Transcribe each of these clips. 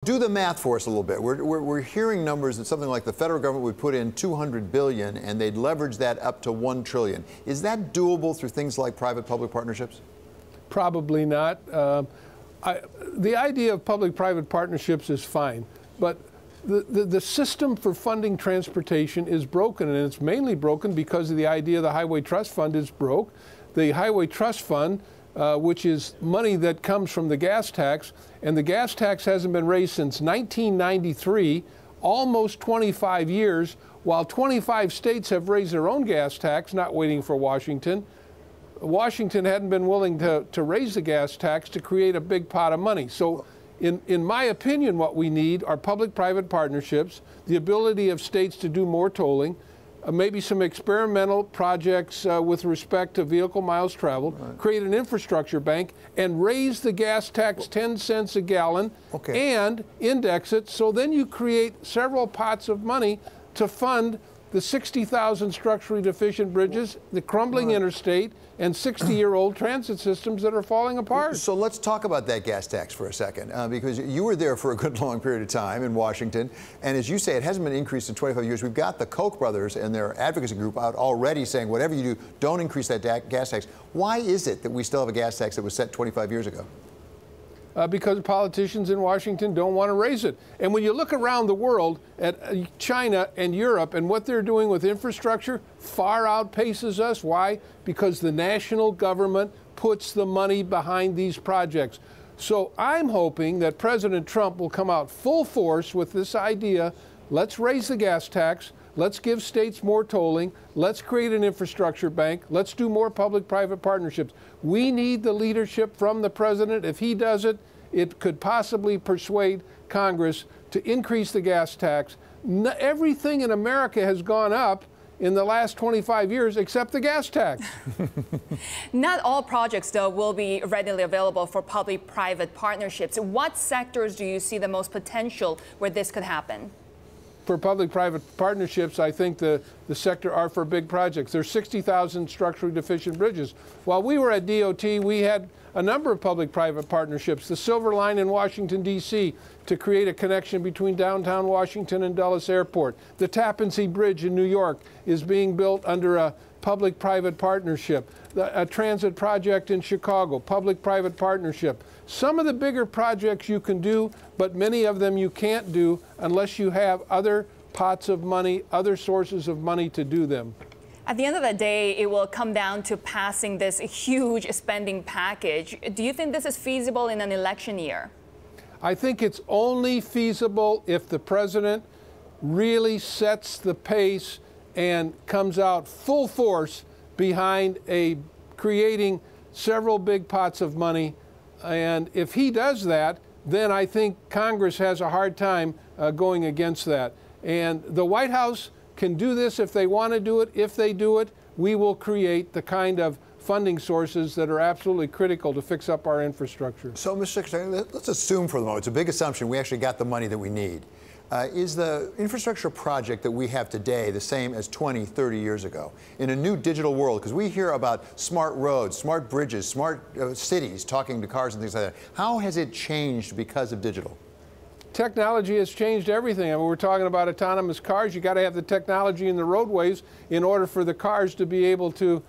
Do the math for us a little bit. We're hearing numbers that something like the federal government would put in $200 billion and they'd leverage that up to $1 trillion. Is that doable through things like private-public partnerships? Probably not. The idea of public-private partnerships is fine, but the system for funding transportation is broken, and it's mainly broken because of the idea the Highway Trust Fund is broke. The Highway Trust Fund, which is money that comes from the gas tax, and the gas tax hasn't been raised since 1993, almost 25 years, while 25 states have raised their own gas tax, not waiting for Washington. Washington hadn't been willing to raise the gas tax to create a big pot of money. So in my opinion, what we need are public-private partnerships, the ability of states to do more tolling, maybe some experimental projects with respect to vehicle miles traveled, create an infrastructure bank, and raise the gas tax 10 cents a gallon, and index it, so then you create several pots of money to fund the 60,000 structurally deficient bridges, the crumbling interstate, and 60-year-old transit systems that are falling apart. So let's talk about that gas tax for a second, because you were there for a good long period of time in Washington, and as you say, it hasn't been increased in 25 years. We've got the Koch brothers and their advocacy group out already saying, whatever you do, don't increase that gas tax. Why is it that we still have a gas tax that was set 25 years ago? Because politicians in Washington don't want to raise it. And when you look around the world at China and Europe and what they're doing with infrastructure, far outpaces us. Why? Because the national government puts the money behind these projects. So I'm hoping that President Trump will come out full force with this idea, let's raise the gas tax, let's give states more tolling, let's create an infrastructure bank, let's do more public-private partnerships. We need the leadership from the president. If he does it, it could possibly persuade Congress to increase the gas tax. Everything in America has gone up in the last 25 years except the gas tax. Not all projects, though, will be readily available for public-private partnerships. What sectors do you see the most potential where this could happen? For public-private partnerships, I think the sector are for big projects. There's 60,000 structurally deficient bridges. While we were at DOT, we had a number of public-private partnerships. The Silver Line in Washington, D.C. to create a connection between downtown Washington and Dulles Airport. The Tappan Zee Bridge in New York is being built under a public-private partnership. A transit project in Chicago, public-private partnership. Some of the bigger projects you can do, but many of them you can't do unless you have other pots of money, other sources of money to do them. At the end of the day, it will come down to passing this huge spending package. Do you think this is feasible in an election year? I think it's only feasible if the president really sets the pace and comes out full force behind creating several big pots of money. And if he does that, then I think Congress has a hard time going against that. And the White House can do this if they want to do it. If they do it, we will create the kind of funding sources that are absolutely critical to fix up our infrastructure. So, Mr. Secretary, let's assume for the moment, it's a big assumption, we actually got the money that we need. Is the infrastructure project that we have today the same as 20, 30 years ago in a new digital world? Because we hear about smart roads, smart bridges, smart cities talking to cars and things like that. How has it changed because of digital? Technology has changed everything. I mean, we're talking about autonomous cars. You got to have the technology in the roadways in order for the cars to be able to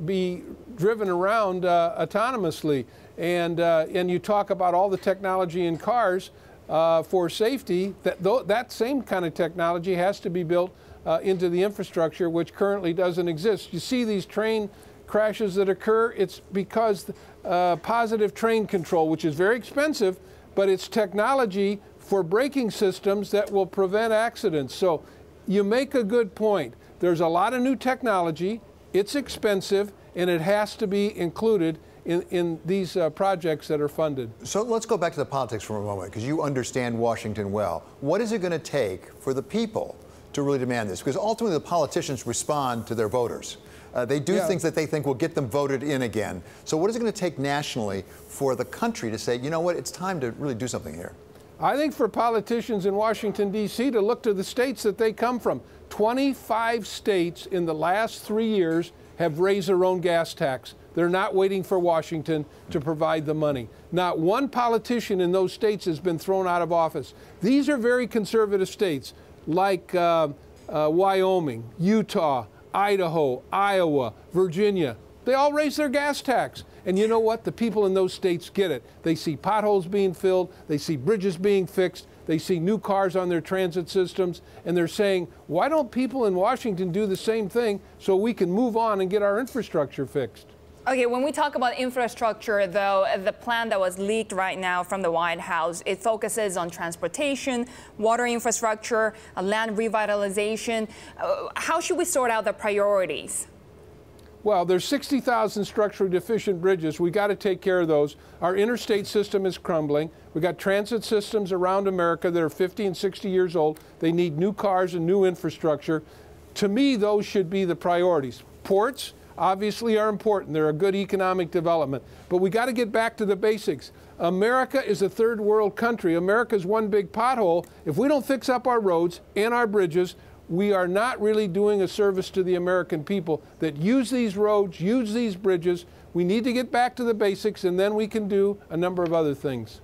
be driven around autonomously. And you talk about all the technology in cars. For safety, that same kind of technology has to be built into the infrastructure, which currently doesn't exist. You see these train crashes that occur, it's because positive train control, which is very expensive, but it's technology for braking systems that will prevent accidents. So you make a good point. There's a lot of new technology, it's expensive, and it has to be included in these projects that are funded. So let's go back to the politics for a moment, because you understand Washington well. What is it going to take for the people to really demand this? Because ultimately the politicians respond to their voters. They do things that they think will get them voted in again. So what is it going to take nationally for the country to say, you know what, it's time to really do something here? I think for politicians in Washington, D.C. to look to the states that they come from. 25 states in the last 3 years have raised their own gas tax. They're not waiting for Washington to provide the money. Not one politician in those states has been thrown out of office. These are very conservative states like Wyoming, Utah, Idaho, Iowa, Virginia. They all raise their gas tax. And you know what? The people in those states get it. They see potholes being filled. They see bridges being fixed. They see new cars on their transit systems. And they're saying, why don't people in Washington do the same thing so we can move on and get our infrastructure fixed? Okay, when we talk about infrastructure, though, the plan that was leaked right now from the White House, it focuses on transportation, water infrastructure, land revitalization. How should we sort out the priorities? Well, there's 60,000 structurally deficient bridges. We got to take care of those. Our interstate system is crumbling. We got transit systems around America that are 50 and 60 years old. They need new cars and new infrastructure. To me, those should be the priorities. Ports obviously are important. They're a good economic development. But we got to get back to the basics. America is a third world country. America's one big pothole. If we don't fix up our roads and our bridges, we are not really doing a service to the American people that use these roads, use these bridges. We need to get back to the basics, and then we can do a number of other things.